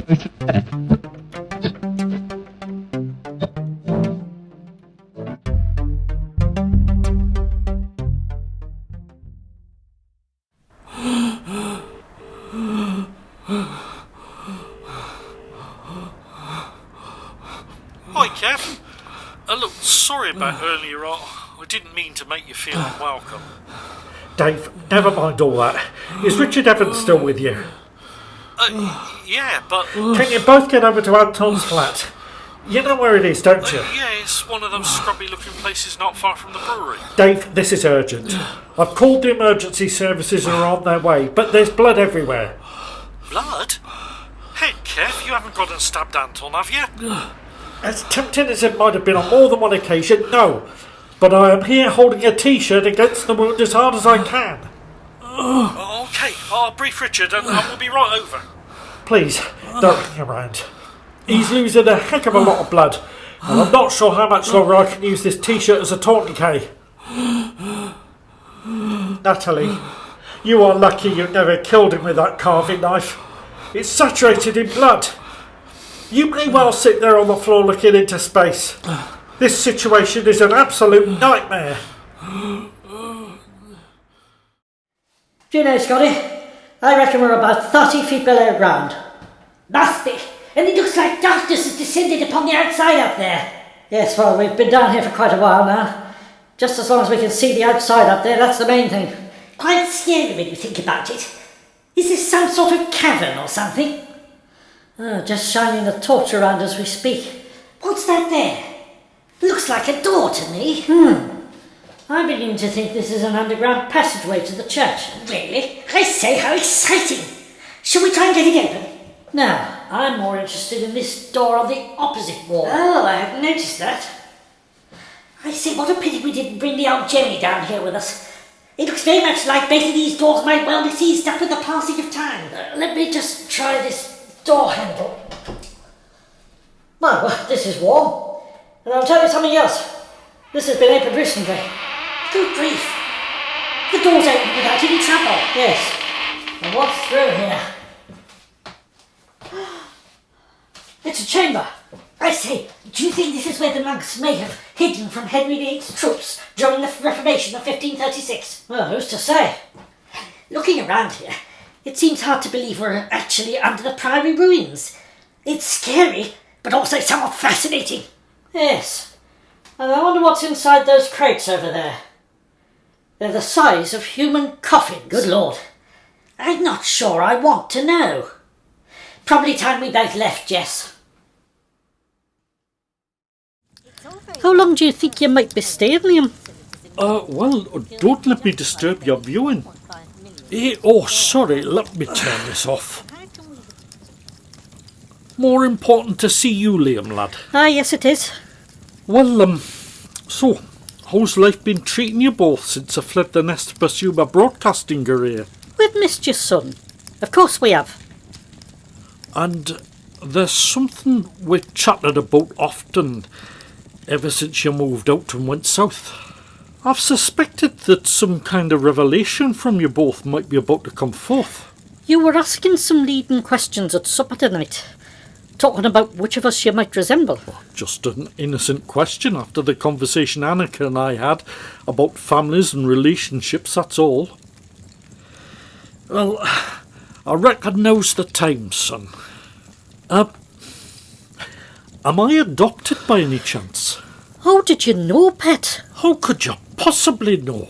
Hi, Kev. Look, sorry about earlier on. I didn't mean to make you feel unwelcome. Dave, never mind all that. Is Richard Evans still with you? Yeah, but... Can you both get over to Anton's flat? You know where it is, don't you? Yeah, it's one of those scrubby-looking places not far from the brewery. Dave, this is urgent. I've called the emergency services and are on their way, but there's blood everywhere. Blood? Hey, Kev, you haven't gone and stabbed Anton, have you? As tempting as it might have been on more than one occasion, no. But I am here holding a T-shirt against the wound as hard as I can. Okay, I'll brief Richard and I will be right over. Please, don't hang around. He's losing a heck of a lot of blood, and I'm not sure how much longer I can use this T-shirt as a tourniquet. Natalie, you are lucky you never killed him with that carving knife. It's saturated in blood. You may well sit there on the floor looking into space. This situation is an absolute nightmare. Do you know, Scotty, I reckon we're about 30 feet below ground. Nasty. And it looks like darkness has descended upon the outside up there. Yes, well, we've been down here for quite a while now. Just as long as we can see the outside up there, that's the main thing. Quite scary when you think about it. Is this some sort of cavern or something? Oh, just shining the torch around as we speak. What's that there? Looks like a door to me. I begin to think this is an underground passageway to the church. Really? I say, how exciting! Shall we try and get it open? No, I'm more interested in this door on the opposite wall. Oh, I hadn't noticed that. I say, what a pity we didn't bring the old Jenny down here with us. It looks very much like both of these doors might well be seized up with the passing of time. Let me just try this door handle. Well, this is warm. And I'll tell you something else. This has been opened recently. Good grief. The door's open without any trouble. Yes. And what's through here? It's a chamber. I say, do you think this is where the monks may have hidden from Henry VIII's troops during the Reformation of 1536? Well, who's to say? Looking around here, it seems hard to believe we're actually under the Priory ruins. It's scary, but also somewhat fascinating. Yes. And I wonder what's inside those crates over there. They're the size of human coffins. Good Lord. I'm not sure I want to know. Probably time we both left, Jess. How long do you think you might be staying, Liam? Well, don't let me disturb your viewing. Sorry, let me turn this off. More important to see you, Liam, lad. Yes it is. Well, so, how's life been treating you both since I fled the nest to pursue my broadcasting career? We've missed you, son. Of course we have. And there's something we've chatted about often ever since you moved out and went south. I've suspected that some kind of revelation from you both might be about to come forth. You were asking some leading questions at supper tonight, talking about which of us you might resemble. Just an innocent question after the conversation Annika and I had about families and relationships, that's all. Well, I reckon now's the time, son. Am I adopted by any chance? How did you know, pet? How could you possibly know?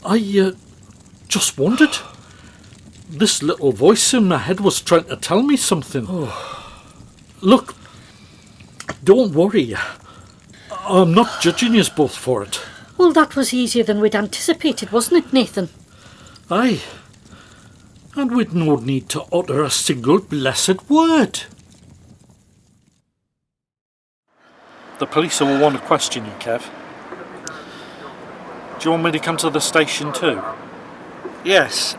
I just wondered. This little voice in my head was trying to tell me something. Look, don't worry. I'm not judging you both for it. Well, that was easier than we'd anticipated, wasn't it, Nathan? Aye. And we'd no need to utter a single blessed word. The police will want to question you, Kev. Do you want me to come to the station too? Yes.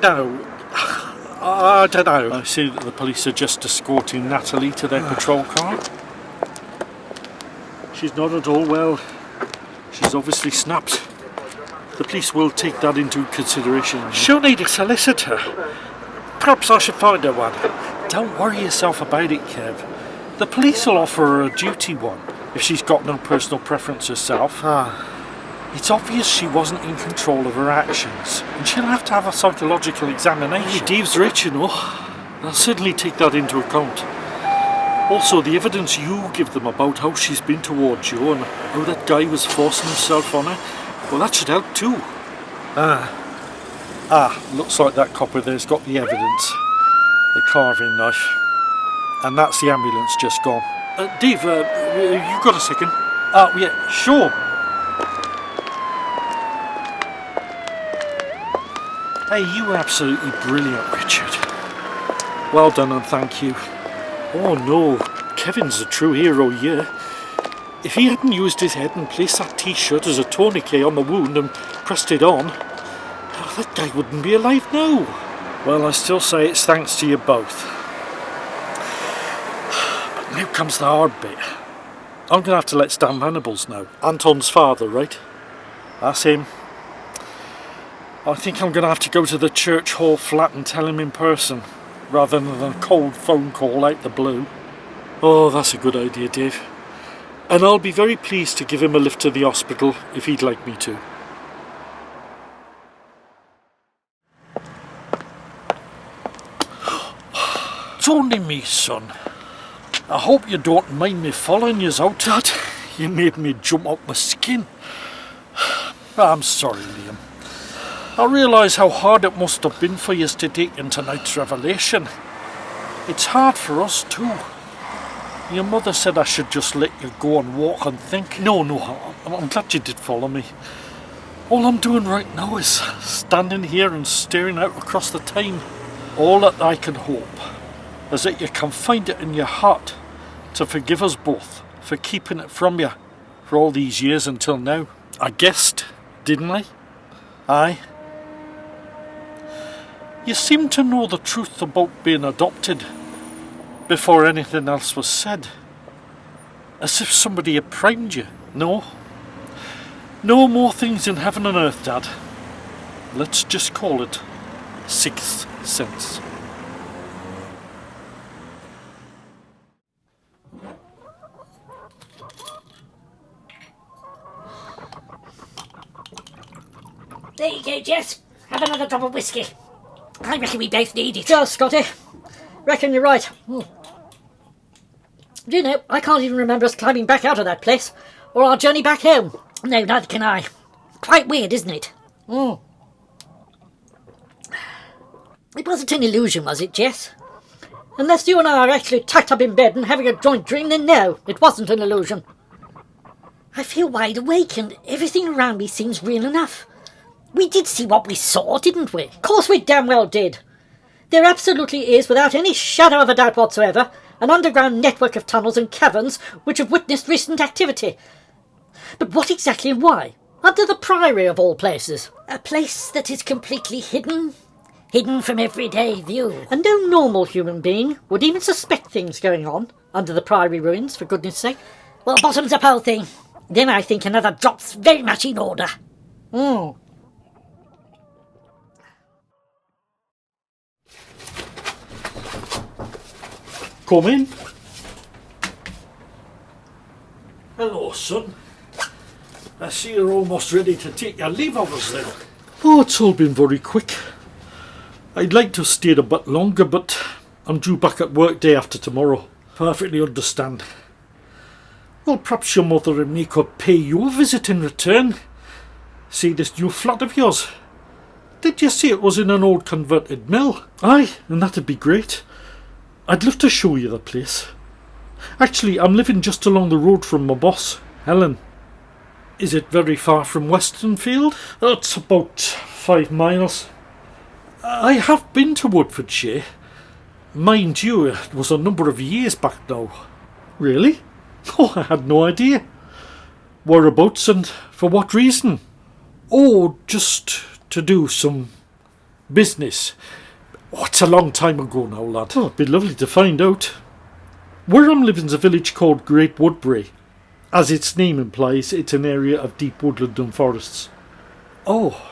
No. I don't know. I see that the police are just escorting Natalie to their patrol car. She's not at all well. She's obviously snapped. The police will take that into consideration. She'll need a solicitor. Perhaps I should find her one. Don't worry yourself about it, Kev. The police will offer her a duty one if she's got no personal preference herself. It's obvious she wasn't in control of her actions, and she'll have to have a psychological examination. Dave's rich, you know. I'll certainly take that into account. Also, the evidence you give them about how she's been towards you and how that guy was forcing himself on her, well, that should help too. Looks like that copper there's got the evidence. The carving knife. And that's the ambulance just gone. Dave, you got a second? Yeah, sure. Hey, you were absolutely brilliant, Richard. Well done and thank you. Oh no, Kevin's a true hero here. If he hadn't used his head and placed that t-shirt as a tourniquet on the wound and pressed it on, that guy wouldn't be alive now. Well, I still say it's thanks to you both. But now comes the hard bit. I'm going to have to let Stan Venables know. Anton's father, right? That's him. I think I'm going to have to go to the church hall flat and tell him in person, rather than a cold phone call out the blue. Oh, that's a good idea, Dave. And I'll be very pleased to give him a lift to the hospital if he'd like me to. It's only me, son. I hope you don't mind me following yous out, Dad. You made me jump out my skin. I'm sorry, Liam. I realise how hard it must have been for yous to take in tonight's revelation. It's hard for us too. Your mother said I should just let you go and walk and think. No, I'm glad you did follow me. All I'm doing right now is standing here and staring out across the time. All that I can hope is that you can find it in your heart to forgive us both for keeping it from you for all these years until now. I guessed, didn't I? Aye. You seem to know the truth about being adopted before anything else was said. As if somebody had primed you. No. No more things in heaven and earth, Dad. Let's just call it sixth sense. There you go, Jess. Have another drop of whiskey. I reckon we both need it. Yeah, Scotty. Reckon you're right. Do you know, I can't even remember us climbing back out of that place, or our journey back home. No, neither can I. Quite weird, isn't it? It wasn't an illusion, was it, Jess? Unless you and I are actually tucked up in bed and having a joint dream, then no, it wasn't an illusion. I feel wide awake and everything around me seems real enough. We did see what we saw, didn't we? Of course we damn well did. There absolutely is, without any shadow of a doubt whatsoever, an underground network of tunnels and caverns which have witnessed recent activity. But what exactly and why? Under the Priory of all places. A place that is completely hidden. Hidden from everyday view. And no normal human being would even suspect things going on under the Priory ruins, for goodness sake. Well, bottoms up, whole thing. Then I think another drop's very much in order. Come in. Hello, son. I see you're almost ready to take your leave of us then. Oh, it's all been very quick. I'd like to have stayed a bit longer, but I'm due back at work day after tomorrow. Perfectly understand. Well, perhaps your mother and me could pay you a visit in return. See this new flat of yours. Did you say it was in an old converted mill? Aye, and that'd be great. I'd love to show you the place. Actually, I'm living just along the road from my boss, Helen. Is it very far from Westonfield? It's about 5 miles. I have been to Woodfordshire. Mind you, it was a number of years back now. Really? Oh, I had no idea. Whereabouts and for what reason? Oh, just to do some business. Oh, it's a long time ago now, lad. Oh, it'd be lovely to find out. Where I'm living's a village called Great Woodbury. As its name implies, it's an area of deep woodland and forests. Oh.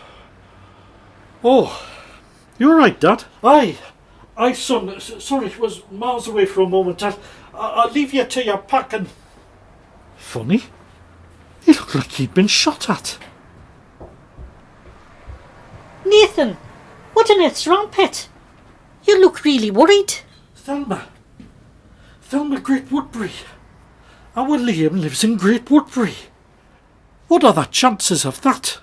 You're right, Dad. Aye. Aye, son. Sorry, was miles away for a moment. I'll leave you to your packing. Funny. He looked like he'd been shot at. Nathan, what on earth's wrong, pet? You look really worried. Thelma Great Woodbury. Our Liam lives in Great Woodbury. What are the chances of that?